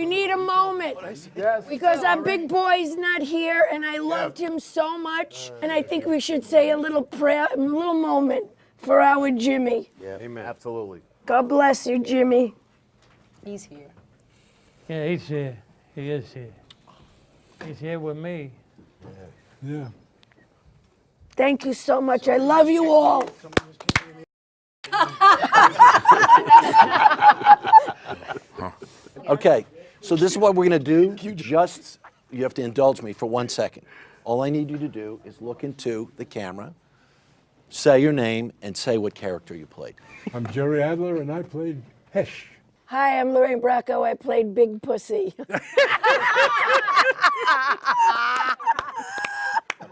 We need a moment because our big boy's not here, and I loved him so much. And I think we should say a little prayer, a little moment for our Jimmy. Yeah, amen. Absolutely. God bless you, Jimmy. He's here. Yeah, he's here. He is here. He's here with me. Yeah. Thank you so much. I love you all. Okay, so this is what we're going to do. You have to indulge me for 1 second. All I need you to do is look into the camera, say your name, and say what character you played. I'm Jerry Adler, and I played Hesh. Hi, I'm Lorraine Bracco. I played Big Pussy.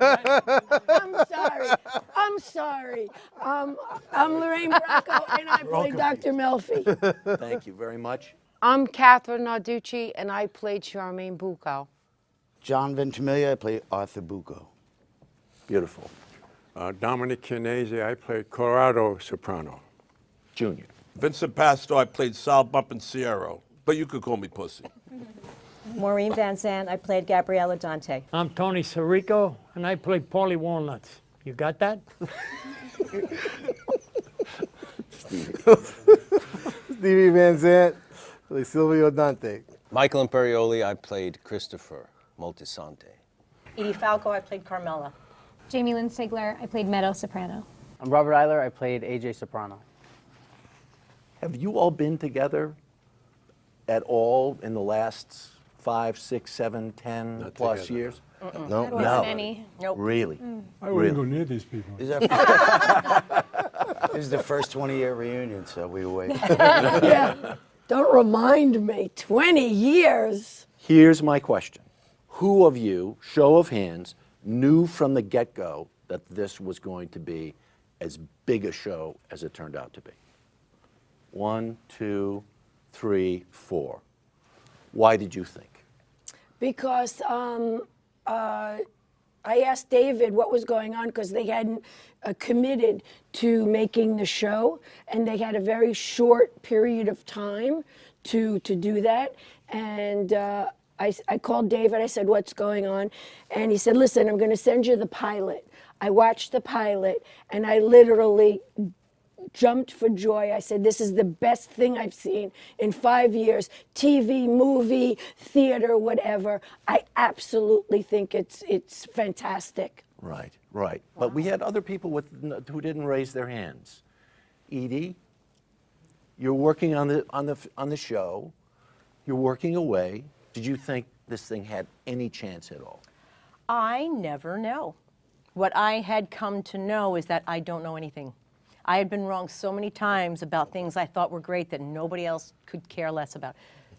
I'm sorry. I'm Lorraine Bracco, and I played Dr. Melfi. Thank you very much. I'm Catherine Narducci, and I played Charmaine Bucco. John Ventimiglia, I play Arthur Bucco. Beautiful. Dominic Chianese, I played Corrado Soprano. Junior. Vincent Pasto, I played Sal Bumpanciero, but you could call me Pussy. Maureen Van Zandt, I played Gabriella Dante. I'm Tony Sirico, and I play Paulie Walnuts. You got that? Stevie Van Zandt, play Silvio Dante. Michael Imperioli, I played Christopher Moltisanti. Edie Falco, I played Carmela. Jamie Lynn Sigler, I played Meadow Soprano. I'm Robert Eiler, I played AJ Soprano. Have you all been together at all in the last 5, 6, 7, 10 Not plus together. years? No. There wasn't any. Nope. Really? I wouldn't go near these people. This is the first 20-year reunion, so we wait. Yeah. Don't remind me. 20 years. Here's my question. Who of you, show of hands, knew from the get-go that this was going to be as big a show as it turned out to be? 1, 2, 3, 4. Why did you think? Because I asked David what was going on because they hadn't committed to making the show, and they had a very short period of time to do that. And I called David. I said, "What's going on?" And he said, "Listen, I'm going to send you the pilot." I watched the pilot, and I literally jumped for joy. I said, "This is the best thing I've seen in 5 years. TV, movie, theater, whatever. I absolutely think it's fantastic." Right, right. Wow. But we had other people who didn't raise their hands. Edie, you're working on the show. You're working away. Did you think this thing had any chance at all? I never know. What I had come to know is that I don't know anything. I had been wrong so many times about things I thought were great that nobody else could care less about.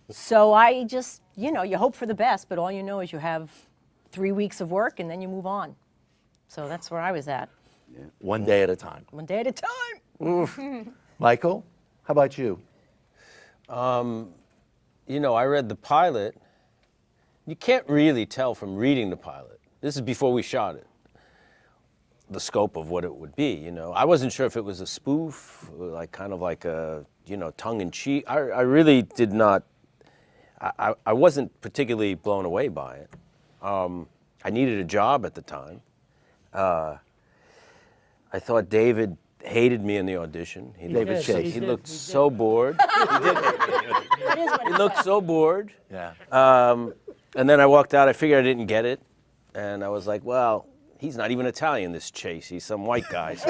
So I just, you hope for the best, but all you know is you have 3 weeks of work and then you move on. So that's where I was at. Yeah. One day at a time. One day at a time. Michael, how about you? I read the pilot. You can't really tell from reading the pilot. This is before we shot it. The scope of what it would be, I wasn't sure if it was a spoof, kind of like a, tongue-in-cheek. I really did not, I wasn't particularly blown away by it. I needed a job at the time. I thought David hated me in the audition. He looked so bored. He looked so bored. Yeah. And then I walked out, I figured I didn't get it. And I was like, well, he's not even Italian, this Chase. He's some white guy. So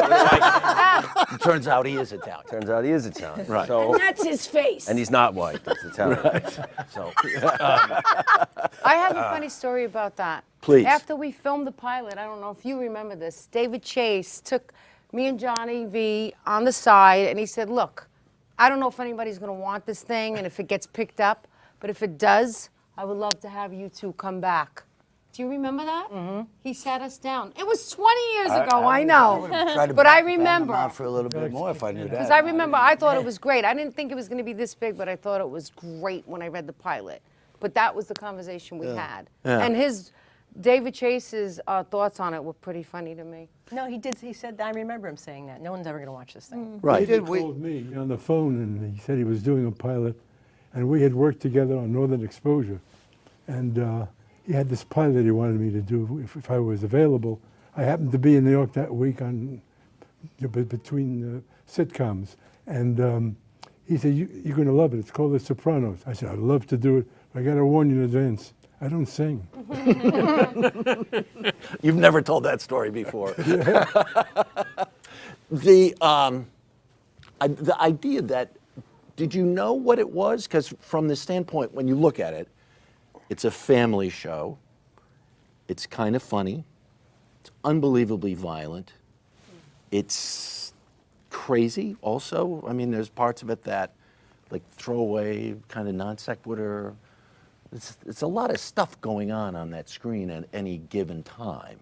it turns out he is Italian. Right. So, and that's his face. And he's not white. That's Italian. Right. So. I have a funny story about that. Please. After we filmed the pilot, I don't know if you remember this, David Chase took me and Johnny V on the side, and he said, "Look, I don't know if anybody's going to want this thing and if it gets picked up, but if it does, I would love to have you two come back." Do you remember that? Mm-hmm. He sat us down. It was 20 years ago, I know. But I remember. Out for a little bit more if I knew that. Because I remember, I thought it was great. I didn't think it was going to be this big, but I thought it was great when I read the pilot. But that was the conversation we had. Yeah. And David Chase's thoughts on it were pretty funny to me. No, he did. He said, I remember him saying that. No one's ever going to watch this thing. Right. He called me on the phone, and he said he was doing a pilot, and we had worked together on Northern Exposure. And he had this pilot he wanted me to do if I was available. I happened to be in New York that week on between sitcoms, and he said, "You're going to love it. It's called The Sopranos." I said, "I'd love to do it. I got to warn you in advance. I don't sing." You've never told that story before. The idea that, did you know what it was? Because from the standpoint, when you look at it, it's a family show. It's kind of funny. It's unbelievably violent. It's crazy also. I mean, there's parts of it that, like, throwaway, kind of non sequitur. It's a lot of stuff going on that screen at any given time,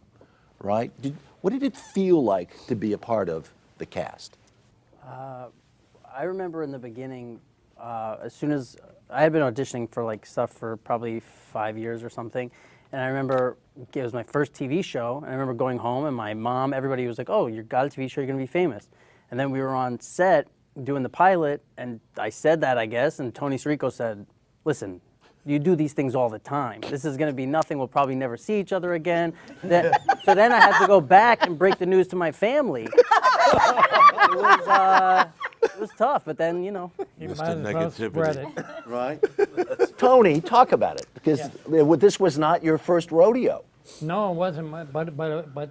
right? What did it feel like to be a part of the cast? I remember in the beginning, as soon as I had been auditioning for like stuff for probably 5 years or something, and I remember it was my first TV show, and I remember going home and my mom, everybody was like, "Oh, you got a TV show, you're gonna be famous." And then we were on set doing the pilot, and I said that, I guess, and Tony Sirico said, "Listen, you do these things all the time. This is going to be nothing. We'll probably never see each other again." So then I had to go back and break the news to my family. It was tough, but then, you know. You Mr. might as well spread it. Right? Tony, talk about it, because this was not your first rodeo. No, it wasn't, but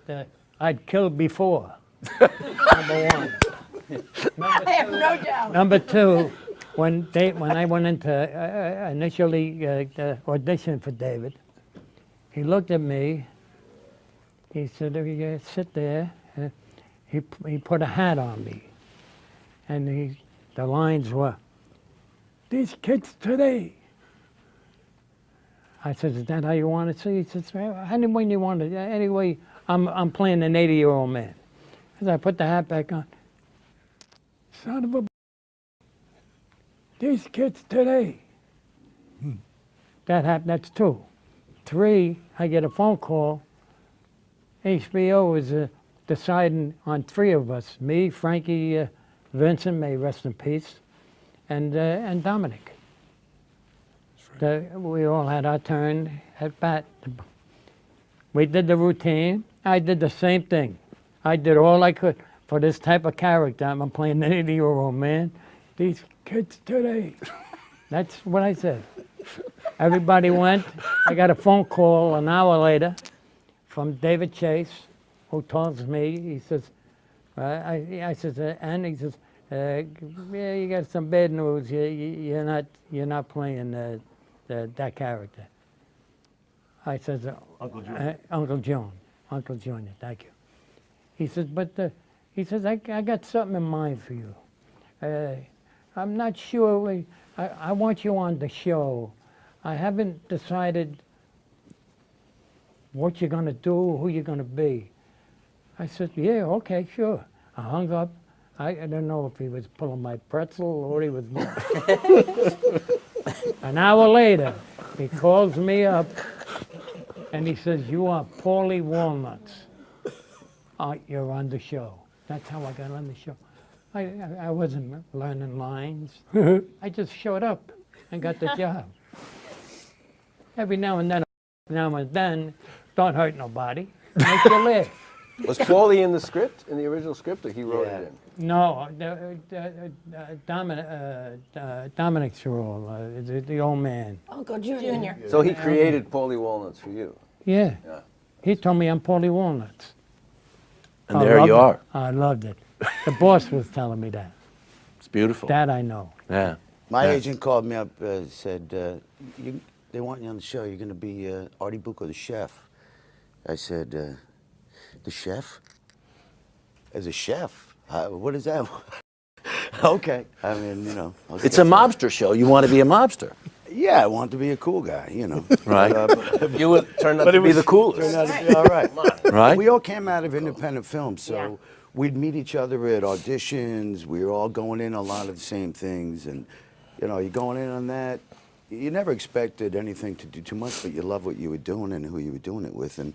I'd killed before. Number one. I have no doubt. Number two, when I went into initially audition for David, he looked at me. He said, "You sit there." He put a hat on me, and the lines were, "These kids today." I said, "Is that how you want to see?" He says, "Any way you want it. Anyway, I'm playing an 80-year-old man." As I put the hat back on, "Son of a, these kids today." That happened. That's two. Three, I get a phone call. HBO is deciding on three of us: me, Frankie, Vincent, may he rest in peace, and Dominic. We all had our turn at bat. We did the routine. I did the same thing. I did all I could for this type of character. I'm playing an 80-year-old man. These kids today. That's what I said. Everybody went. I got a phone call an hour later from David Chase, who tells me, he says, I says, and he says, "Yeah, you got some bad news. You're not playing that character." I says, "Uncle John." Uncle Junior, thank you. He says, "But he says, I got something in mind for you. I'm not sure. I want you on the show. I haven't decided what you're going to do, who you're going to be." I said, "Yeah, okay, sure." I hung up. I don't know if he was pulling my pretzel or what he was doing. An hour later, he calls me up and he says, "You are Paulie Walnuts. You're on the show." That's how I got on the show. I wasn't learning lines. I just showed up and got the job. Every now and then, don't hurt nobody. Make you laugh. Was Paulie in the script, in the original script, or he wrote it in? No, Dominic's role, the old man. Uncle Junior. So he created Paulie Walnuts for you. Yeah. He told me I'm Paulie Walnuts. And there you are. I loved it. The boss was telling me that. It's beautiful. That I know. Yeah. My agent called me up, said, they want you on the show. You're going to be Artie Bucco, the chef. I said, "The chef? As a chef? What is that?" Okay. I mean, you know. It's a mobster show. You want to be a mobster. Yeah, I want to be a cool guy, you know. Right. You would turn out to be the coolest. Turned out to be all right. Right? We all came out of independent films, so we'd meet each other at auditions. We were all going in a lot of the same things, and you know, you're going in on that. You never expected anything to do too much, but you love what you were doing and who you were doing it with, and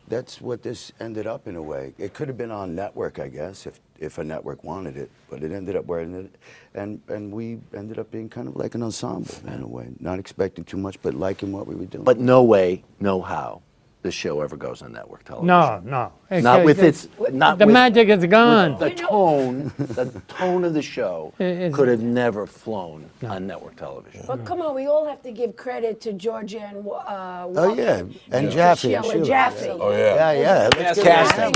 that's what this ended up in a way. It could have been on network, I guess, if if a network wanted it, but it ended up where it ended, and we ended up being kind of like an ensemble in a way, not expecting too much, but liking what we were doing. But no way, no how, this show ever goes on network television. No. Not with its, not the with, magic is gone. the tone of the show could have never flown on network television. But come on, we all have to give credit to Georgia and Oh yeah, and Jaffe. Sheila Jaffe. Oh, yeah. Yeah. Let's give Casting.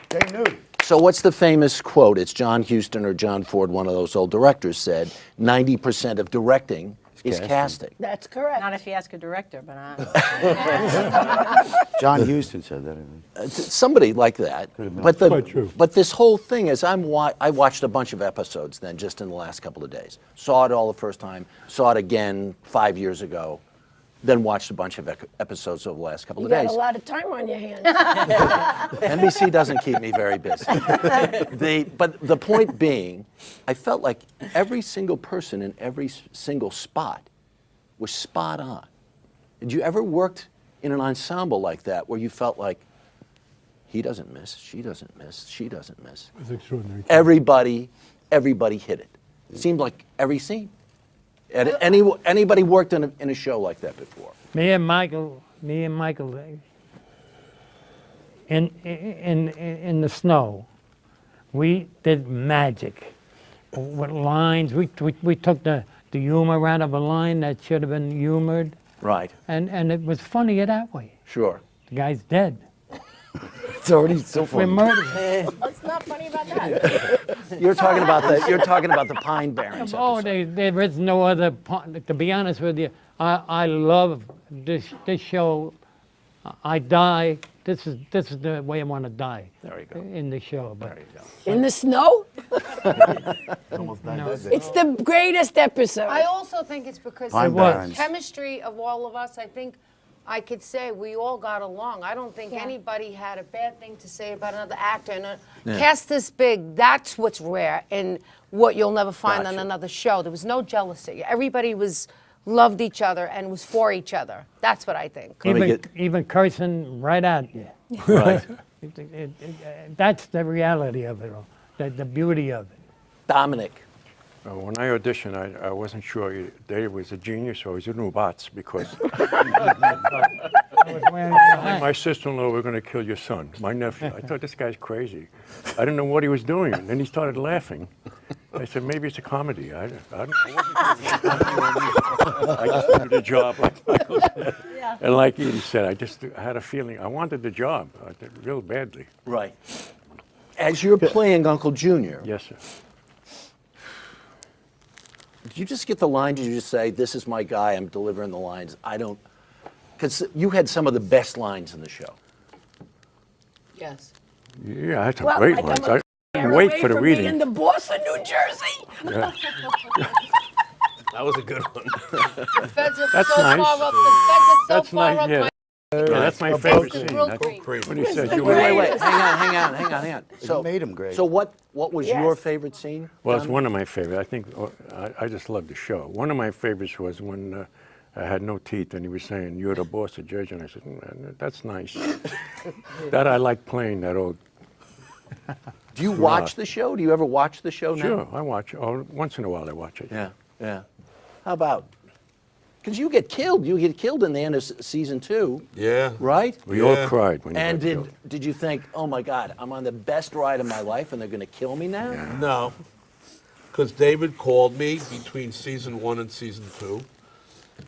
They knew. So what's the famous quote? It's John Huston or John Ford, one of those old directors, said, 90% of directing is casting. That's correct. Not if you ask a director, but John Huston said that. Somebody like that. But Quite true. But this whole thing is, I watched a bunch of episodes then just in the last couple of days. Saw it all the first time. Saw it again 5 years ago. Then watched a bunch of episodes over the last couple You of got days. a lot of time on your hands. NBC doesn't keep me very busy. But the point being, I felt like every single person in every single spot was spot on. Did you ever worked in an ensemble like that where you felt like he doesn't miss, she doesn't miss, she doesn't miss? It was extraordinary. Everybody hit it. It seemed like every scene. Anybody worked in a show like that before? Me and Michael, in the snow, we did magic with lines. We took the humor out of a line that should have been humored, Right. and it was funnier that way. Sure. The guy's dead. It's already so We funny. murdered him. What's not funny about that? You're talking about the Pine Barrens Oh, episode. there is no other. To be honest with you, I love this show. I die. This is the way I want to die. There you go. In the show, but There you go. In the snow? Almost No. It's the greatest episode. I also think it's because Pine the Barrens. chemistry of all of us, I think I could say we all got along. I don't think anybody had a bad thing to say about another actor. And cast this big, that's what's rare and what you'll never find on Gotcha. another show. There was no jealousy. Everybody loved each other and was for each other. That's what I think. Let me even cursing right at you. Right. That's the reality of it all. The beauty of it. Dominic. When I auditioned, I wasn't sure Dave was a genius or he's a Nubats because I was wearing your hat. my sister-in-law were going to kill your son, my nephew. I thought this guy's crazy. I didn't know what he was doing. And then he started laughing. I said, maybe it's a comedy. I just wanted the job. Like Michael said. And like he said, I had a feeling. I wanted the job real badly. Right. As you're playing Uncle Junior, Yes, sir. did you just get the line? Did you just say, "This is my guy. I'm delivering the lines"? I don't, because you had some of the best lines in the show. Yes. Yeah, I had some Well, great like ones. I'm a I didn't wait for the Away reading. from being the boss of New Jersey. That was a good one. The feds are That's so nice. far up. The feds are so That's far nice, up. yeah. My Yeah, that's my favorite the scene. grill That's cream. when he says, "You Wait, were." hang on. So made him great. So what was your Yes. favorite scene? Well, it's Dominic? one of my favorite. I think I just love the show. One of my favorites was when I had no teeth and he was saying, "You're the boss of Judge," and I said, "That's nice." That I like playing that old. Do you watch the show? Do you ever watch the show now? Sure, I watch. Oh, once in a while I watch it. Yeah. How about? Because you get killed. You get killed in the end of season 2, Yeah. right? We all cried when And you got killed. did you think, oh my God, I'm on the best ride of my life and they're going to kill me now? No, because David called me between season 1 and season 2,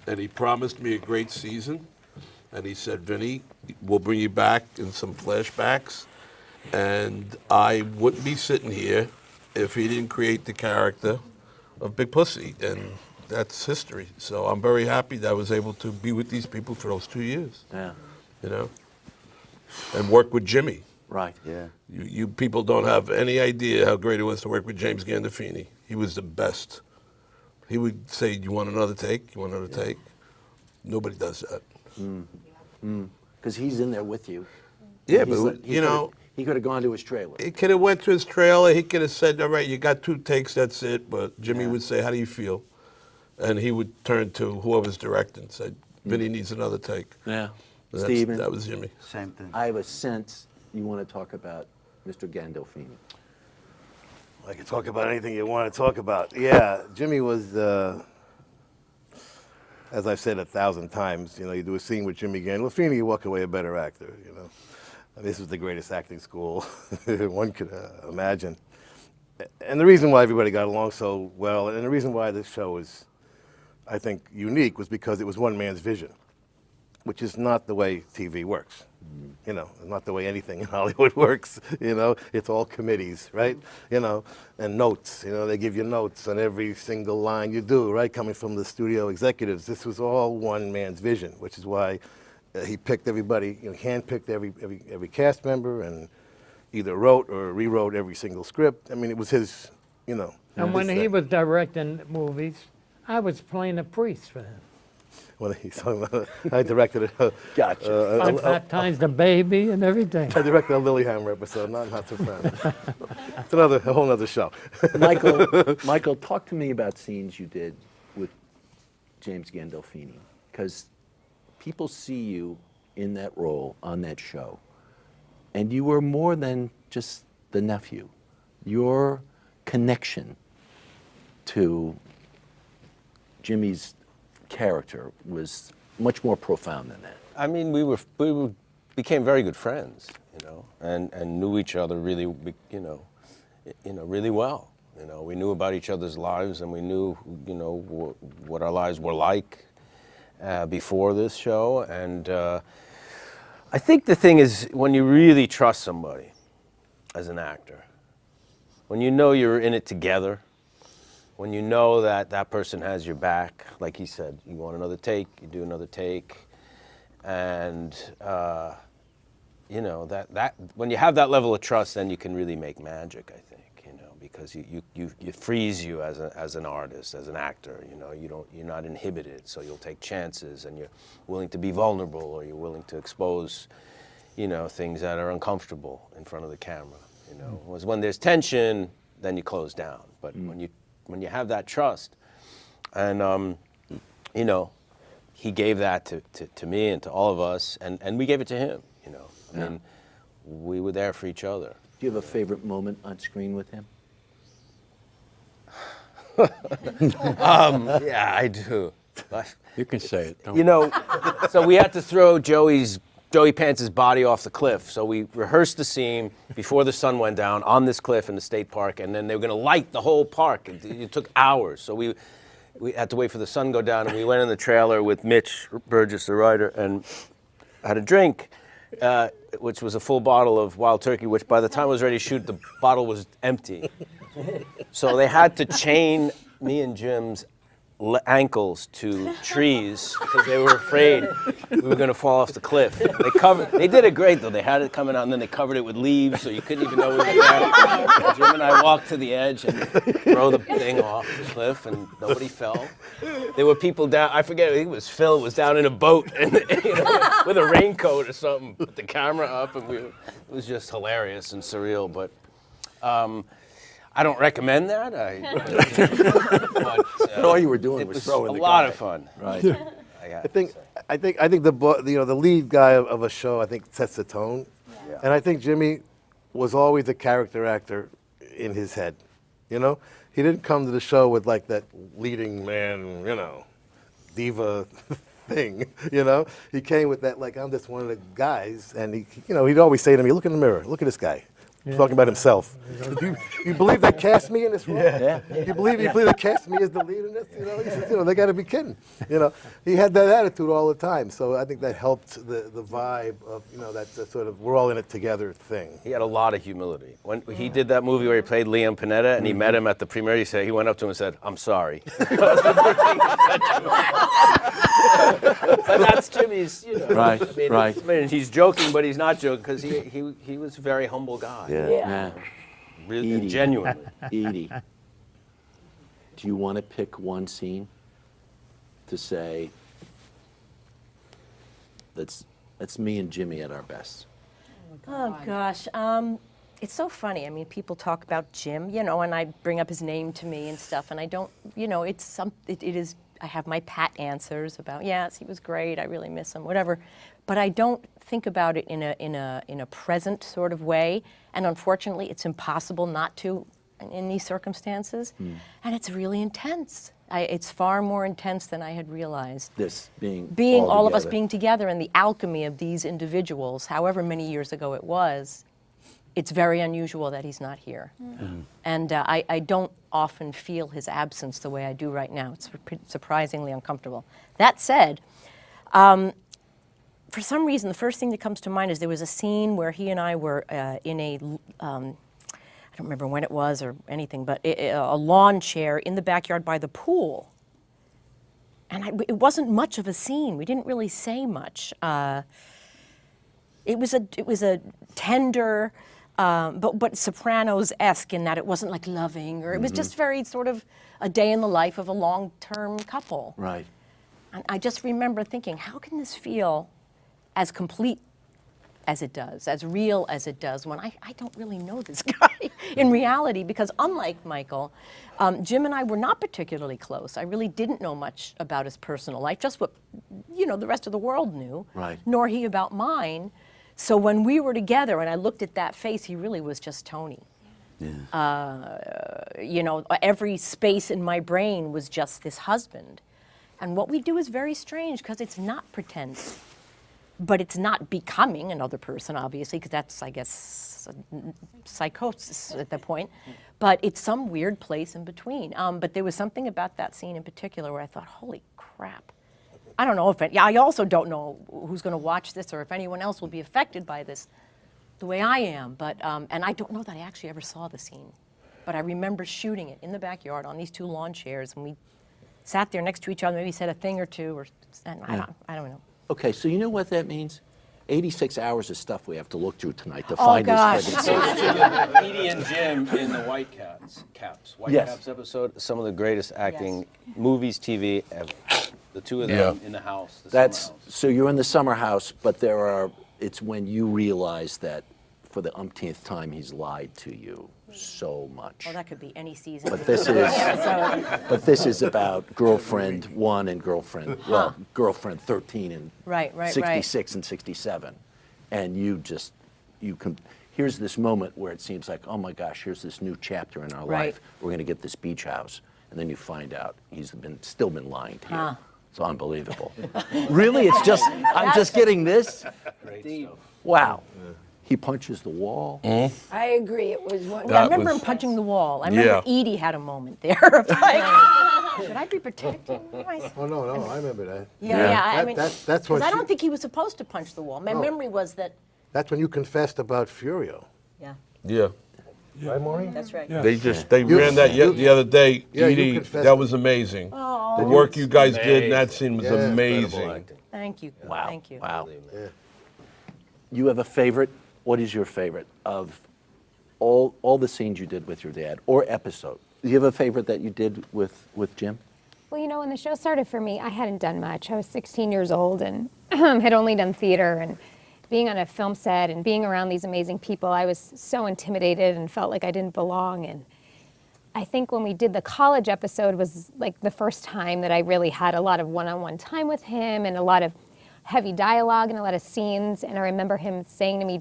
and he promised me a great season. And he said, "Vinny, we'll bring you back in some flashbacks." And I wouldn't be sitting here if he didn't create the character of Big Pussy, and that's history. So I'm very happy that I was able to be with these people for those 2 years, Yeah. you know, and work with Jimmy. Right. Yeah. You people don't have any idea how great it was to work with James Gandolfini. He was the best. He would say, "You want another take? You want another take?" Nobody does that. Because he's in there with you. Yeah, He's but like- you know, he could have gone to his trailer. he could have went to his trailer. He could have said, "All right, you got 2 takes. That's it." But Jimmy would say, "How do you feel?" And he would turn to whoever's directing and say, "Vinny needs another take." Yeah. And Steven, that was Jimmy. Same thing. I have a sense you want to talk about Mr. Gandolfini. I can talk about anything you want to talk about. Yeah, Jimmy was, as I've said 1,000 times, you do a scene with Jimmy Gandolfini, you walk away a better actor. This was the greatest acting school one could imagine. And the reason why everybody got along so well, and the reason why this show was, I think, unique was because it was one man's vision, which is not the way TV works. Not the way anything in Hollywood works. It's all committees, right? And notes. They give you notes on every single line you do, right? Coming from the studio executives. This was all one man's vision, which is why he picked everybody, handpicked every cast member, and either wrote or rewrote every single script. I mean, it was his, And when he was directing movies, I was playing a priest for him. When I directed Gotcha. Five Fat Times the Baby and everything. I directed a Lilyhammer episode, not Sopranos. It's a whole other show. Michael, talk to me about scenes you did with James Gandolfini, because people see you in that role on that show, and you were more than just the nephew. Your connection to Jimmy's character was much more profound than that. I mean, we became very good friends, and knew each other really, really well. We knew about each other's lives, and we knew, what our lives were like before this show. And I think the thing is, when you really trust somebody as an actor, when you know you're in it together, when you know that that person has your back, like he said, you want another take, you do another take, and that when you have that level of trust, then you can really make magic, I think, because it frees you as an artist, as an actor. You're not inhibited, so you'll take chances, and you're willing to be vulnerable, or you're willing to expose, things that are uncomfortable in front of the camera. Whereas when there's tension, then you close down. But when you have that trust, and he gave that to me and to all of us, and we gave it to him. I mean, we were there for each other. Do you have a favorite moment on screen with him? Yeah, I do. You can say it. Don't So we had to throw Joey Pants' body off the cliff. So we rehearsed the scene before the sun went down on this cliff in the state park, and then they were going to light the whole park. It took hours. So we had to wait for the sun to go down, and we went in the trailer with Mitch Burgess, the writer, and had a drink, which was a full bottle of Wild Turkey, which by the time I was ready to shoot, the bottle was empty. So they had to chain me and Jim's ankles to trees because they were afraid we were going to fall off the cliff. They did it great though. They had it coming out, and then they covered it with leaves, so you couldn't even know we were there. Jim and I walked to the edge and throw the thing off the cliff, and nobody fell. There were people down. I forget. I think it was Phil. Was down in a boat and with a raincoat or something. Put the camera up, and it was just hilarious and surreal. But I don't recommend that. But all you were doing was throwing the guy. A lot of fun. Right. I think the lead guy of a show, I think, sets the tone. Yeah. And I think Jimmy was always a character actor in his head. He didn't come to the show with like that leading man, diva thing. He came with that like, I'm just one of the guys, and he'd always say to me, look in the mirror, look at this guy. Yeah. Talking about himself. You believe they cast me in this role? Yeah. You believe they cast me as the lead in this? He says, they got to be kidding. He had that attitude all the time. So I think that helped the vibe of that sort of we're all in it together thing. He had a lot of humility. When he did that movie where he played Liam Panetta, and he met him at the premiere, he went up to him and said, "I'm sorry." But that's Jimmy's, Right, right. I mean, he's joking, but he's not joking because he was a very humble guy. Yeah. Really Edie. genuinely. Edie, do you want to pick one scene to say that's me and Jimmy at our best? Oh gosh, it's so funny. I mean, people talk about Jim, and I bring up his name to me and stuff, and I don't, it is. I have my pat answers about yes, he was great. I really miss him, whatever, but I don't think about it in a present sort of way. And unfortunately, it's impossible not to in these circumstances, and it's really intense. It's far more intense than I had realized. This being All of us together. being together and the alchemy of these individuals, however many years ago it was, it's very unusual that he's not here. And I don't often feel his absence the way I do right now. It's surprisingly uncomfortable. That said, for some reason, the first thing that comes to mind is there was a scene where he and I were in a, I don't remember when it was or anything, but a lawn chair in the backyard by the pool. And it wasn't much of a scene. We didn't really say much. It was a tender, but Sopranos-esque in that it wasn't like loving, or it was just very sort of a day in the life of a long-term couple. Right. And I just remember thinking, how can this feel as complete as it does, as real as it does, when I don't really know this guy in reality? Because unlike Michael, Jim and I were not particularly close. I really didn't know much about his personal life, just what, the rest of the world knew, Right. nor he about mine. So when we were together and I looked at that face, he really was just Tony. Every space in my brain was just this husband. And what we do is very strange because it's not pretend. But it's not becoming another person, obviously, because that's, I guess, psychosis at that point. But it's some weird place in between. But there was something about that scene in particular where I thought, holy crap. I don't know if I also don't know who's going to watch this or if anyone else will be affected by this the way I am. But and I don't know that I actually ever saw the scene. But I remember shooting it in the backyard on these two lawn chairs, and we sat there next to each other, maybe said a thing or two, and I don't know. Okay, so you know what that means? 86 hours of stuff we have to look through tonight to Oh, find gosh. this friggin' scene. Edie and Jim in the White Yes. Caps episode, some of the greatest acting movies, TV ever. The two of them in the house. The That's summer house. so you're in the summer house, but it's when you realize that for the umpteenth time he's lied to you so much. Oh, that could be any season. But this is about girlfriend 1 and girlfriend 13 and Right. 66 and 67. And here's this moment where it seems like, oh my gosh, here's this new chapter in our Right. life. We're going to get this beach house. And then you find out he's still been lying to you. It's unbelievable. Really? I'm just getting this? Wow. He punches the wall. I agree. It was one. I remember him punching the wall. I remember Edie had a moment there of like, should I be protecting myself? Oh, no, I remember that. That's That's because when I don't think he was supposed to punch the wall. My memory was that. That's when you confessed about Furio. Yeah. Right, Maureen? That's right. Yeah. They ran that the other day. Yeah, you Edie, confessed that it. was amazing. The work you guys did in that scene was Yeah. amazing. Thank you. Wow. Thank you. Wow. Yeah. You have a favorite? What is your favorite of all the scenes you did with your dad or episode? Do you have a favorite that you did with Jim? Well, when the show started for me, I hadn't done much. I was 16 years old and had only done theater, and being on a film set and being around these amazing people, I was so intimidated and felt like I didn't belong. And I think when we did the college episode was like the first time that I really had a lot of one-on-one time with him and a lot of heavy dialogue and a lot of scenes. And I remember him saying to me,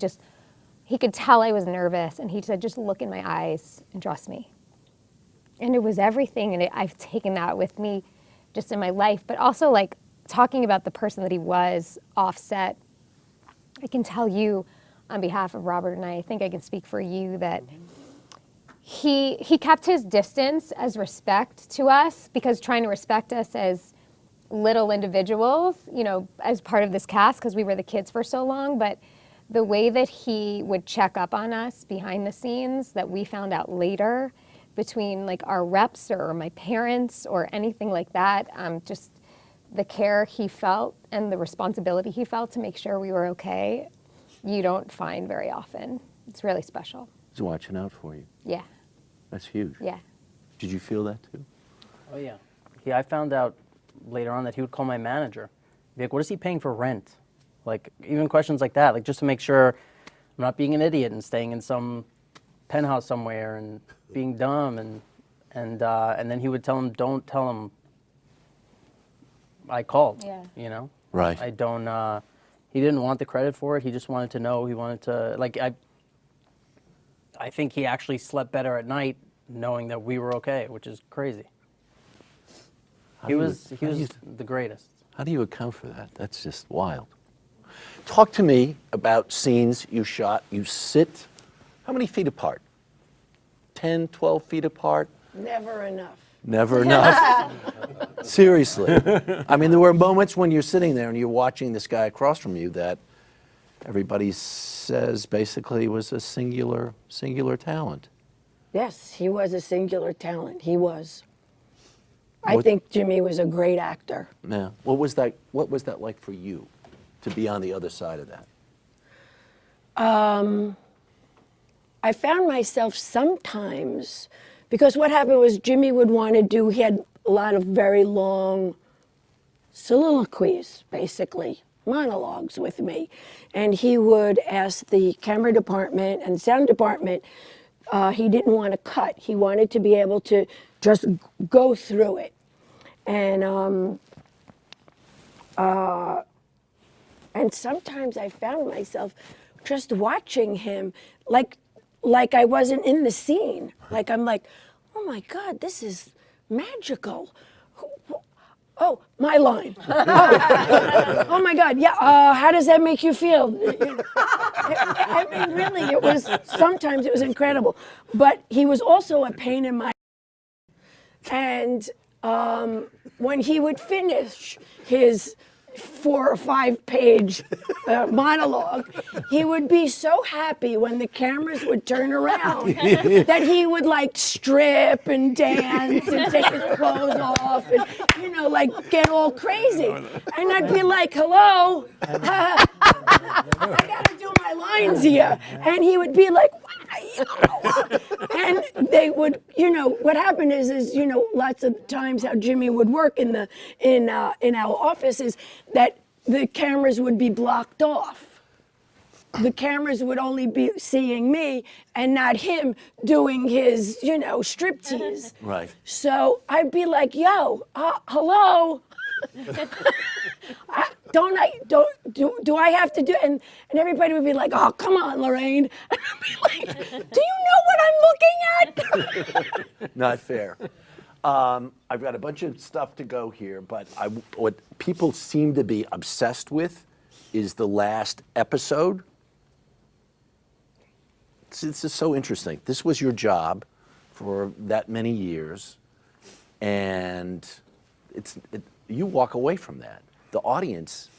he could tell I was nervous, and he said, just look in my eyes and trust me. And it was everything, and I've taken that with me just in my life, but also like talking about the person that he was offset. I can tell you on behalf of Robert, and I think I can speak for you, that he kept his distance as respect to us, because trying to respect us as little individuals, as part of this cast, because we were the kids for so long, but the way that he would check up on us behind the scenes that we found out later between like our reps or my parents or anything like that, just the care he felt and the responsibility he felt to make sure we were okay, you don't find very often. It's really special. He's watching out for you. Yeah, That's huge. yeah. Did you feel that too? Oh, yeah. I found out later on that he would call my manager. Be like, what is he paying for rent? Like, even questions like that, like just to make sure I'm not being an idiot and staying in some penthouse somewhere and being dumb. And then he would tell him, don't tell him I called, Yeah. Right. I don't, he didn't want the credit for it. He just wanted to know. He wanted to, like, I think he actually slept better at night knowing that we were okay, which is crazy. How He do you- was how do you- the greatest. How do you account for that? That's just wild. Talk to me about scenes you shot. You sit, how many feet apart? 10, 12 feet apart? Never enough. Never enough. Seriously. I mean, there were moments when you're sitting there and you're watching this guy across from you that everybody says basically was a singular talent. Yes, he was a singular talent. He was. I What- think Jimmy was a great actor. Yeah. What was that like for you to be on the other side of that? I found myself sometimes, because what happened was Jimmy would want to do, he had a lot of very long soliloquies, basically, monologues with me. And he would ask the camera department and sound department, he didn't want to cut. He wanted to be able to just go through it. And sometimes I found myself just watching him like I wasn't in the scene. Like I'm like, oh my God, this is magical. Oh, my line. Oh my God, yeah. How does that make you feel? I mean, really, sometimes it was incredible. But he was also a pain in my. And when he would finish his 4 or 5 page monologue, he would be so happy when the cameras would turn around that he would like strip and dance and take his clothes off and, like get all crazy. And I'd be like, hello, I gotta do my lines here. And he would be like, and they would, what happened is, lots of times how Jimmy would work in our office is that the cameras would be blocked off. The cameras would only be seeing me and not him doing his, striptease. Right. So I'd be like, yo, hello. Do I have to do? And everybody would be like, oh, come on, Lorraine. And I'd be like, do you know what I'm looking at? Not fair. I've got a bunch of stuff to go here, but what people seem to be obsessed with is the last episode. This is so interesting. This was your job for that many years, and you walk away from that. The audience,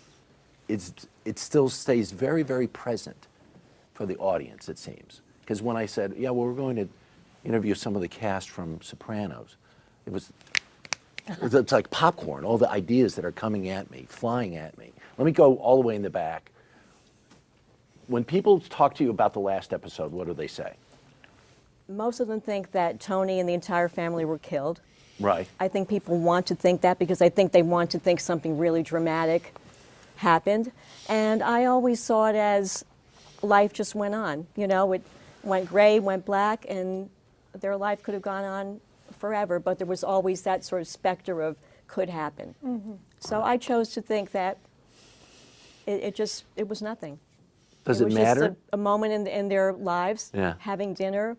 it still stays very, very present for the audience, it seems. Because when I said, yeah, well, we're going to interview some of the cast from Sopranos, it's like popcorn, all the ideas that are coming at me, flying at me. Let me go all the way in the back. When people talk to you about the last episode, what do they say? Most of them think that Tony and the entire family were killed. Right. I think people want to think that because I think they want to think something really dramatic happened. And I always saw it as life just went on. It went gray, went black, and their life could have gone on forever, but there was always that sort of specter of could happen. Mm-hmm. So I chose to think that it was nothing. Does it matter? Just a moment in their lives, Yeah. having dinner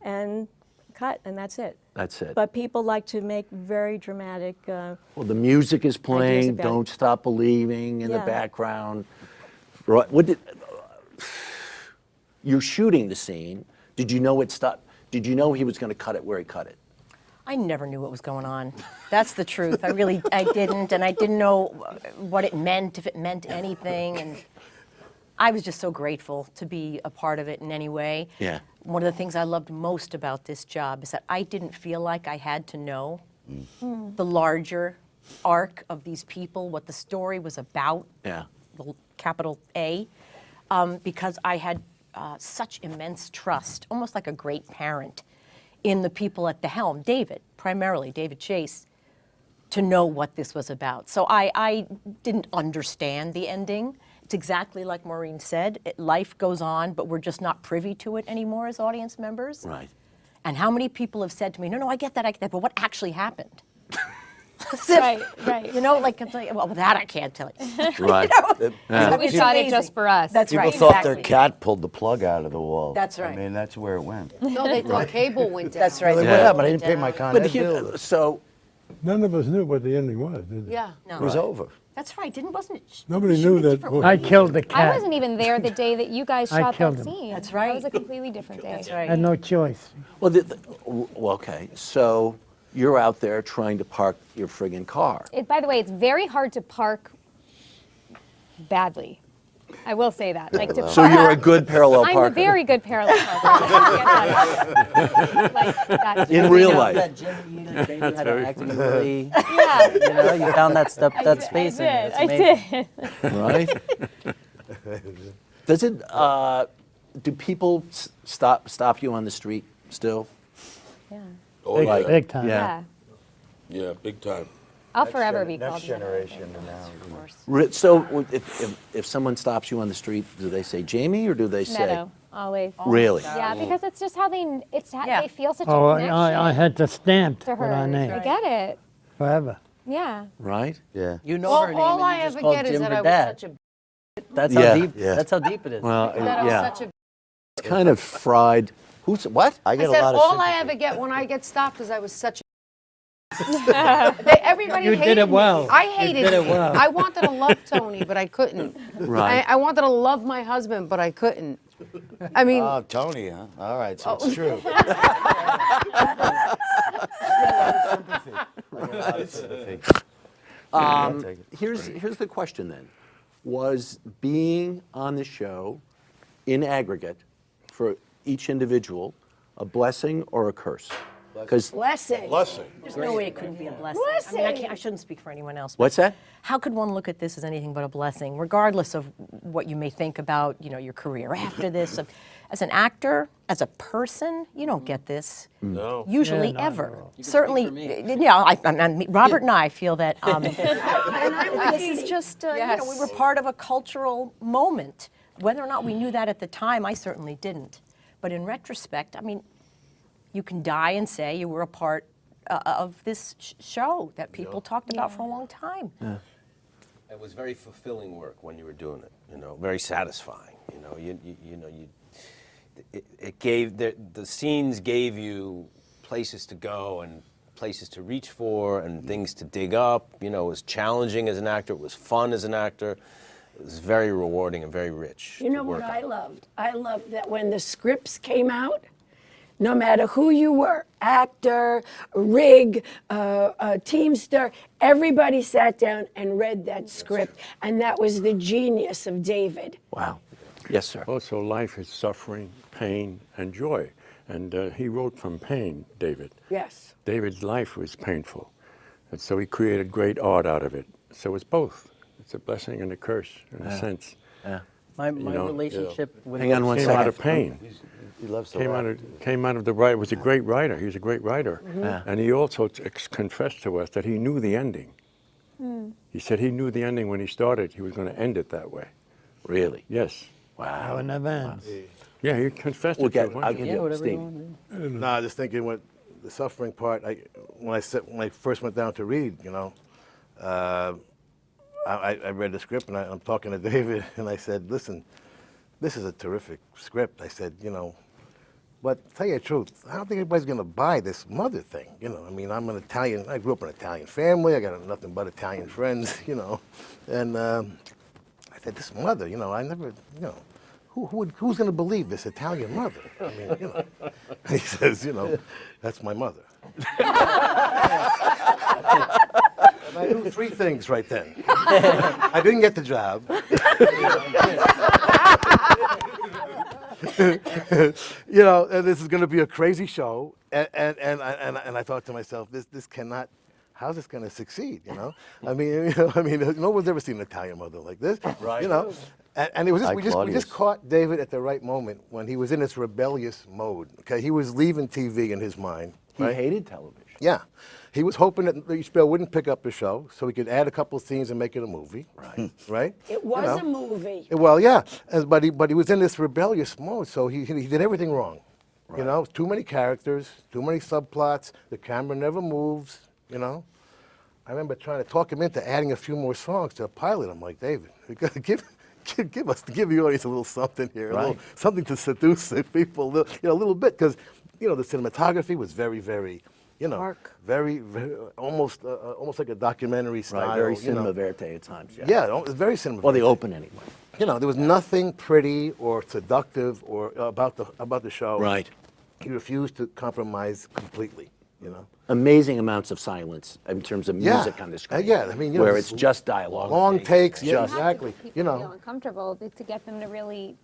and cut, and that's it. That's it. But people like to make very dramatic. Well, the music is playing, about it. Don't Stop Believing in the Yeah. background. Right, you're shooting the scene. Did you know it stopped? Did you know he was going to cut it where he cut it? I never knew what was going on. That's the truth. I didn't, and I didn't know what it meant, if it meant anything, and I was just so grateful to be a part of it in any way. Yeah. One of the things I loved most about this job is that I didn't feel like I had to know the larger arc of these people, what the story was about, Yeah. the capital A, because I had such immense trust, almost like a great parent, in the people at the helm, primarily David Chase, to know what this was about. So I didn't understand the ending. It's exactly like Maureen said. Life goes on, but we're just not privy to it anymore as audience members. Right. And how many people have said to me, no, I get that, but what actually happened? Right, right. You know, like, it's like, well, that I can't tell you. Right. Yeah. We It's shot it amazing. just for us. That's People right. thought their exactly. cat pulled the plug out of the wall. That's right. I mean, that's where it went. No, they thought cable went down. That's right. Like, Yeah. what happened? I didn't pay my Con But Ed bill. so, None of us knew what the ending was, did we? Yeah. No. It was over. That's right. Wasn't it? Nobody shouldn't knew it that. different what- I killed the I cat. wasn't even there the day that you guys I shot killed that him. scene. That's right. That was a completely different day. That's I right. had no choice. well, well, okay. So you're out there trying to park your friggin' car. By the way, it's very hard to park badly. I will say that. Like to So park, you're a good parallel I'm parker. a very good parallel parker. Like that. In real You know, life. that Jimmy had an acting ability. Yeah, You know, you found that stuff, that space in it. It's I amazing. did. Right? Does it? Do people stop you on the street still? Yeah. Oh, Big, yeah. big time. Yeah. Yeah, big time. I'll forever be Next called. generation now. So if someone stops you on the street, do they say Jamie or do they say Meadow, always. really? Yeah, because it's just how they Yeah. they feel such Oh, a connection I had to stamp to with her. our name I get it. forever. Yeah. Right? Yeah. You know her name All and I you just ever called get is Jim that her I was dad. such a. That's Yeah, how deep. yeah. That's how deep it is. Well, That I was yeah. such a. It's kind of fried. Who's what? I I get said a lot of all I sympathy. ever get when I get stopped is I was such a. Everybody You hated did it me. well. I You hated did it me. well. I wanted to love Tony, but I couldn't. Right. I wanted to love my husband, but I couldn't. I mean, Oh, Tony, huh? All right, so it's true. Here's the question then. Was being on the show in aggregate for each individual a blessing or a curse? Because Blessing. Blessing. There's no way it couldn't be a blessing. I mean, I shouldn't speak for anyone else. but what's that? How could one look at this as anything but a blessing, regardless of what you may think about, your career after this? As an actor, as a person, you don't get this. No. Usually, Yeah, not at ever. all. Certainly, for me. Robert and I feel that this is just, we were part of a cultural moment. Whether or not we knew that at the time, I certainly didn't. But in retrospect, I mean, you can die and say you were a part of this show that people talked about for a long time. It was very fulfilling work when you were doing it. Very satisfying. It gave the scenes gave you places to go and places to reach for and things to dig up. It was challenging as an actor. It was fun as an actor. It was very rewarding and very rich. You know to what work I on. loved? I loved that when the scripts came out, no matter who you were, actor, rig, teamster, everybody sat down and read that script. And that was the genius of David. Wow. Yes, sir. Also, life is suffering, pain, and joy. And he wrote from pain, David. Yes. David's life was painful. And so he created great art out of it. So it's both. It's a blessing and a curse, in a sense. Yeah. My know, relationship with Hang on one Came second. out of pain. He loves to Came laugh. out of the writer. Was a great writer. He was a great writer. Yeah. And he also confessed to us that he knew the ending. He said he knew the ending when he started. He was going to end it that way. Really? Yes. How it never ends. Yeah, he confessed We'll it to get, us. I'll give Yeah, you whatever you Steve. want. No, I was just thinking what the suffering part. When I first went down to read, I read the script and I'm talking to David and I said, listen, this is a terrific script. I said, but to tell you the truth, I don't think anybody's going to buy this mother thing. I mean, I'm an Italian. I grew up in an Italian family. I got nothing but Italian friends. And I said, this mother, I never, who's going to believe this Italian mother? I mean, He says, that's my mother. And I knew three things right then. I didn't get the job. And this is going to be a crazy show. And I thought to myself, this cannot. How's this going to succeed? I mean, no one's ever seen an Italian mother like this. Right. And it was just, we Claudius. just caught David at the right moment when he was in this rebellious mode. Okay, he was leaving TV in his mind. He right? hated television. Yeah. He was hoping that HBO wouldn't pick up the show so he could add a couple of scenes and make it a movie. Right. Right? It was a movie. Well, yeah. But he was in this rebellious mode, so he did everything wrong. Too many characters, too many subplots, the camera never moves, I remember trying to talk him into adding a few more songs to a pilot. I'm like, David, we gotta give the audience a little something here, a little something to seduce the people, a little bit, because the cinematography was very, very, Dark. very, almost like a documentary style. Right, very cinema verite at times. Yeah. Yeah, it was very cinema. Well, the verite. open anyway. There was nothing pretty or seductive or about the show. Right. He refused to compromise completely. Amazing amounts of silence in terms of Yeah. music on the screen. Yeah, I mean, where it's just dialogue. long takes. Yeah, Just- exactly. People feel uncomfortable to get them to really.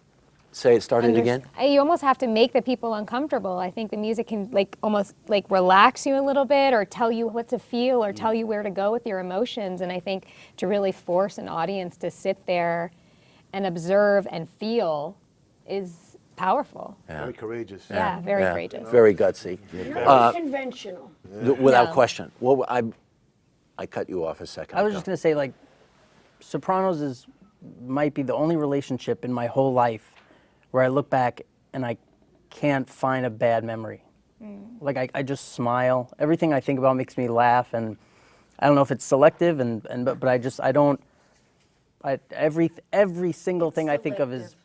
Say it started again. You almost have to make the people uncomfortable. I think the music can almost relax you a little bit, or tell you what to feel, or tell you where to go with your emotions. And I think to really force an audience to sit there and observe and feel is powerful. Very courageous. Yeah, very courageous. Very gutsy. Very unconventional. Without Yeah. question. I cut you off a second I was ago. just going to say, Sopranos might be the only relationship in my whole life where I look back and I can't find a bad memory. I just smile. Everything I think about makes me laugh, and I don't know if it's selective, but I don't. Every single thing I think of is.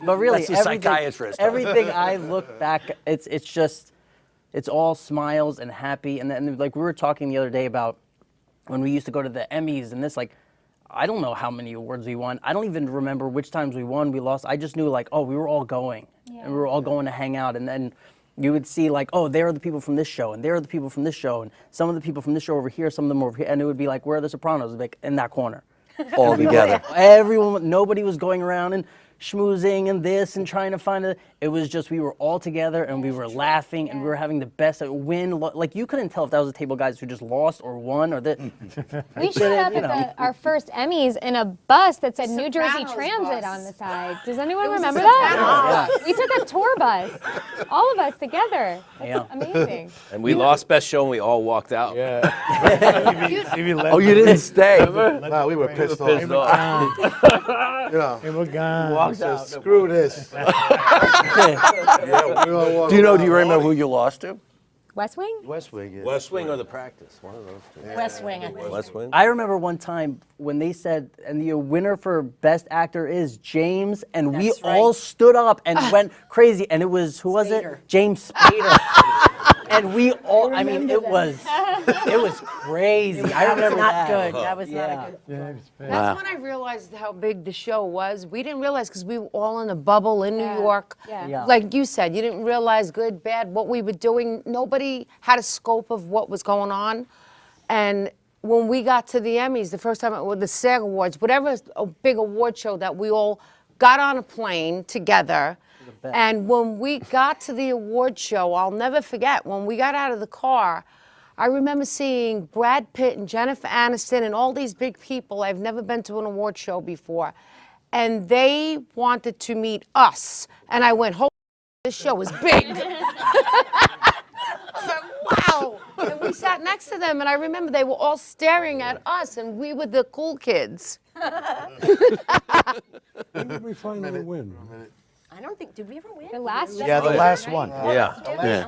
But really, That's the psychiatrist. everything I look back, it's all smiles and happy. And then we were talking the other day about when we used to go to the Emmys and this, I don't know how many awards we won. I don't even remember which times we won, we lost. I just knew we were all going, and we were all going to hang out. And then you would see there are the people from this show, and there are the people from this show, and some of the people from this show over here, some of them over here, and it would be where are the Sopranos? In that corner. all together. Nobody was going around and schmoozing and this and trying to find it was just we were all together and we were laughing and we were having the best you couldn't tell if that was a table of guys who just lost or won or that. We showed up at our first Emmys in a bus that said New Jersey Sopranos Transit bus. on the side. Does anyone It was a remember that? Sopranos We took a tour bus, all of us together. That's Yeah. amazing. And we lost best show and we all walked out. Oh, you didn't stay. No, we were pissed off. Pissed off. They were gone. So screw this. Do you remember who you lost to? West Wing? West Wing. Yeah. West Swing or the practice, one of those two. West Wing, I think. West Wing. I remember one time when they said, and the winner for Best Actor is James, and we That's right. all stood up and went crazy, and it was, who was Spader. it? James Spader. And we all, it was crazy. I remember not that. good. That was not a good. Yeah, it's bad. That's when I realized how big the show was. We didn't realize because we were all in a bubble in New York. Yeah. Like you said, you didn't realize good, bad, what we were doing. Nobody had a scope of what was going on. And when we got to the Emmys, the first time, or the SAG Awards, whatever a big award show that we all got on a plane together. And when we got to the award show, I'll never forget, when we got out of the car, I remember seeing Brad Pitt and Jennifer Aniston and all these big people. I've never been to an award show before. And they wanted to meet us. And I went, holy, this show is big. I was like, wow. And we sat next to them, and I remember they were all staring at us, and we were the cool kids. When did we finally win? I don't think, did we ever win? The last Yeah, the last one. Yeah.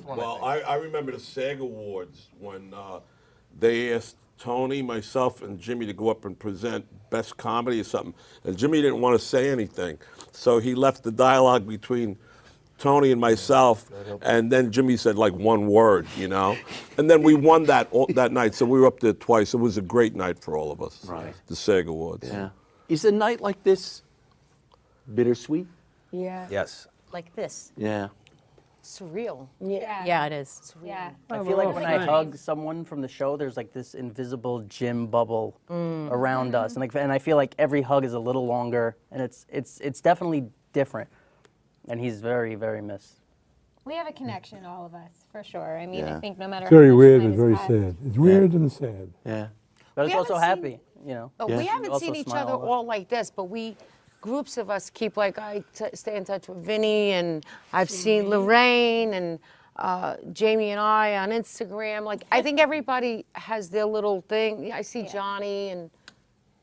Well, I remember the SAG Awards when they asked Tony, myself, and Jimmy to go up and present Best Comedy or something. And Jimmy didn't want to say anything. So he left the dialogue between Tony and myself, and then Jimmy said one word, And then we won that night, so we were up there twice. It was a great night for all of us. Right. The SAG Awards. Yeah. Is a night like this bittersweet? Yeah. Yes. Like this. Yeah. Surreal. Yeah, it is. Yeah. I feel like when I hug someone from the show, there's this invisible gym bubble around us, and I feel like every hug is a little longer, and it's definitely different. And he's very, very missed. We have a connection, all of us, for sure. I mean, I think no matter It's very how much weird time and has very passed- sad. It's weird and sad. Yeah. But We it's also haven't happy, Oh, Yeah. we haven't Also seen each smile other a lot. all like this, but groups of us keep I stay in touch with Vinny, and I've seen Lorraine and Jamie and I on Instagram. I think everybody has their little thing. I see Johnny and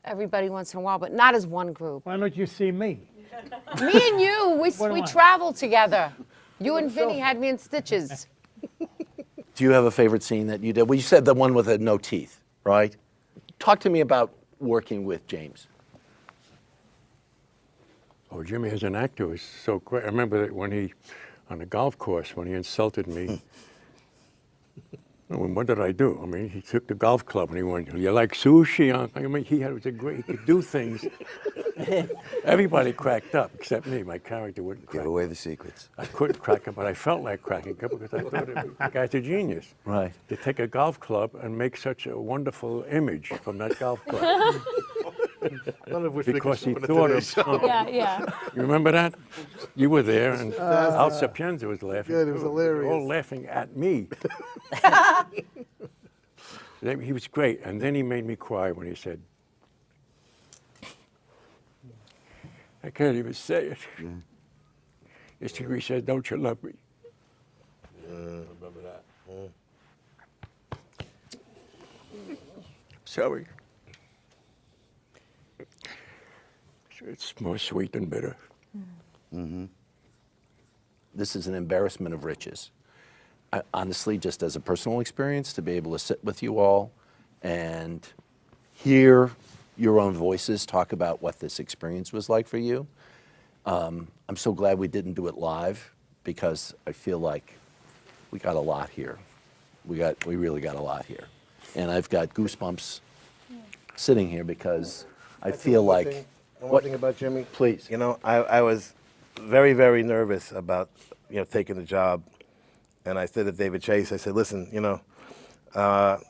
everybody once in a while, but not as one group. Why don't you see me? Me and you, What am we I? traveled together. You and Vinny had me in stitches. Do you have a favorite scene that you did? Well, you said the one with the no teeth, right? Talk to me about working with James. Oh, Jimmy as an actor was so great. I remember that when he, on the golf course, when he insulted me. I mean, what did I do? I mean, he took the golf club and he went, "You like sushi?" I mean, was a great, he could do things. Everybody cracked up except me. My character wouldn't crack. Give away the secrets. I couldn't crack up, but I felt like cracking up because I thought the guy's a genius. Right. To take a golf club and make such a wonderful image from that golf club. None of which we can Because show he in a thought Today of Show. something. Yeah. You remember that? You were there, and Al Sapienza was laughing. Yeah, it was too. They were all hilarious. laughing at me. He was great, and then he made me cry when he said, I can't even say it. He said, "Don't you love me?" Remember that? Sorry. It's more sweet than bitter. This is an embarrassment of riches. Honestly, just as a personal experience, to be able to sit with you all and hear your own voices talk about what this experience was like for you. I'm so glad we didn't do it live because I feel like we got a lot here. We really got a lot here. And I've got goosebumps sitting here because I feel like... One thing about Jimmy? Please. You know, I was very, very nervous about, taking the job. And I said to David Chase, I said, listen, now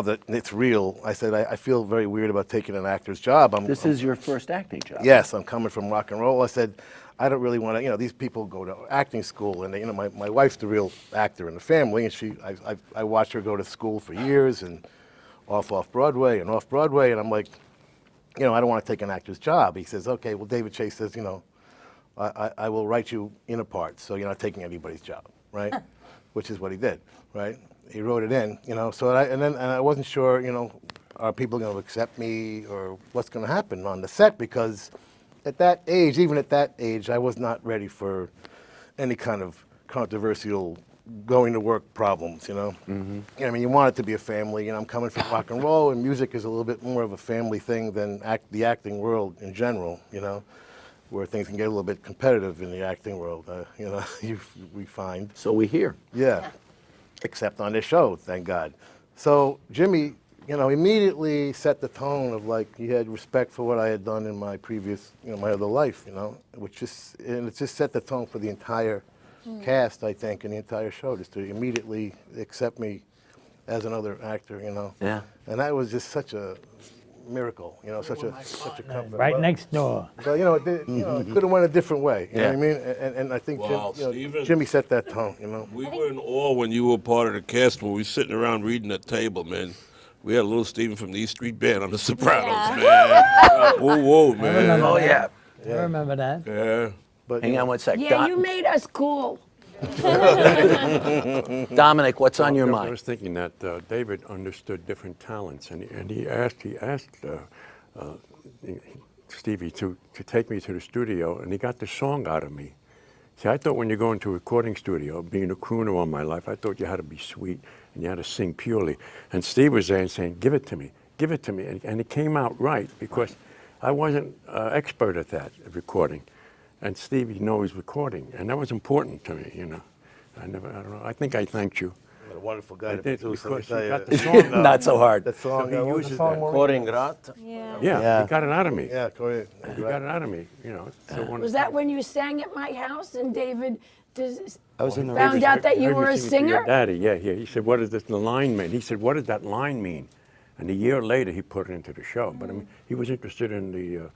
that it's real, I said, I feel very weird about taking an actor's job. This is your first acting job. Yes, I'm coming from rock and roll. I said, I don't really want to, these people go to acting school, and my wife's the real actor in the family, and I watched her go to school for years, and off Broadway, and I'm like, I don't want to take an actor's job. He says, okay, well, David Chase says, I will write you in a part, so you're not taking anybody's job, right? Which is what he did, right? He wrote it in, so I wasn't sure, are people going to accept me or what's going to happen on the set, because at that age, even at that age, I was not ready for any kind of controversial going to work problems, Mm-hmm. I mean, you want it to be a family, I'm coming from rock and roll, and music is a little bit more of a family thing than the acting world in general, where things can get a little bit competitive in the acting world, we find. So we hear. Yeah, except on this show, thank God. So Jimmy, immediately set the tone of he had respect for what I had done in my previous, my other life, and it just set the tone for the entire cast, I think, and the entire show, just to immediately accept me as another actor, Yeah. And that was just such a miracle, such a comfort. Right next door. But it could have went a different way. You know what I mean? And I think Well, Stephen- Jimmy set that tone. We were in awe when you were part of the cast when we were sitting around reading at table, man. We had a little Stephen from the East Street Band on the Sopranos, man. Whoa, man. Oh, yeah. I remember that. Yeah. But Hang on one sec. Yeah, you made us cool. Dominic, what's on your I mind? was thinking that David understood different talents, and he asked Stevie to take me to the studio, and he got the song out of me. See, I thought when you go into a recording studio, being a crooner all my life, I thought you had to be sweet and you had to sing purely. And Steve was there and saying, give it to me, and it came out right because I wasn't expert at that, at recording. And Stevie knows recording, and that was important to me, I don't know, I think I thanked you. What a wonderful guy I to did, produce. because let me you tell got you. the song. Not so hard. That song, he what was the uses song, that. Maureen? Coringrata. Yeah, he got it out of me. Yeah, correct. He got it out of me, So Was that when you sang at my house and David I was in the found out that you Heard me were a singing to your singer? Daddy, yeah. He said, "What does the line mean?" He said, "What does that line mean?" And a year later, he put it into the show. But I mean, he was interested in the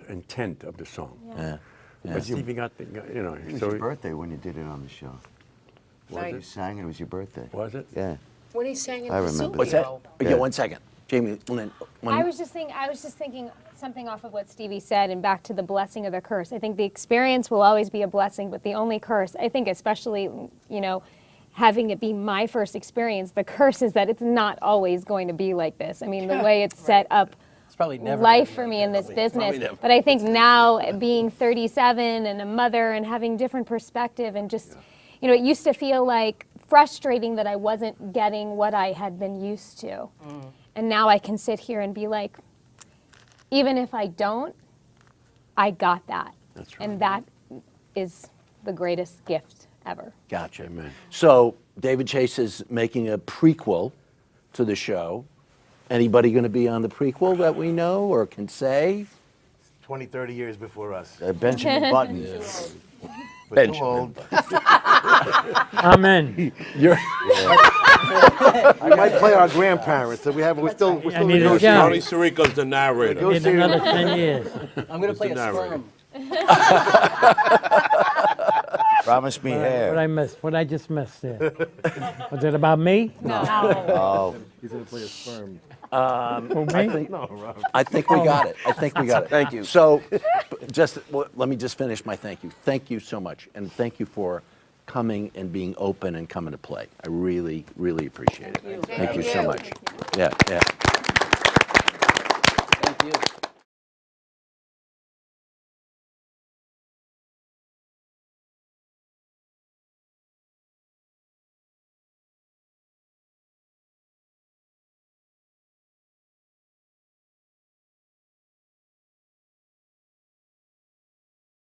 intent of the song. Yeah. But Stevie got the, It was so your birthday when you did it on the show. Right. You sang it was your birthday. was it? Yeah. When he sang in I the remember What's that? studio. Yeah, 1 second. Jamie, I was just thinking something off of what Stevie said, and back to the blessing or the curse. I think the experience will always be a blessing, but the only curse, I think, especially having it be my first experience, the curse is that it's not always going to be like this. I mean, the way it's set up. It's probably never Life gonna for be me like in that. this business, but I think now being 37 and a mother and having different perspective and just, it used to feel like frustrating that I wasn't getting what I had been used to. And now I can sit here and be like, even if I don't, I got that. That's right. And that is the greatest gift ever. Gotcha. Amen. So David Chase is making a prequel to the show. Anybody going to be on the prequel that we know or can say? 20, 30 years before us. Benjamin Button. We're too old. Amen. You're I might play our grandparents. So we're still I need a negotiating. job. Tony Sirico's the narrator. Go Need see another it. 10 years. I'm going to play a narrator. sperm. Promise me hair. What I missed? What I just missed there? Was it about me? Oh, He's going to play a sperm. Who, me? I think we got it. I think we got it. Thank you. So, let me just finish my thank you. Thank you so much, and thank you for coming and being open and coming to play. I really, really appreciate it. Thank you so much. Yeah, yeah.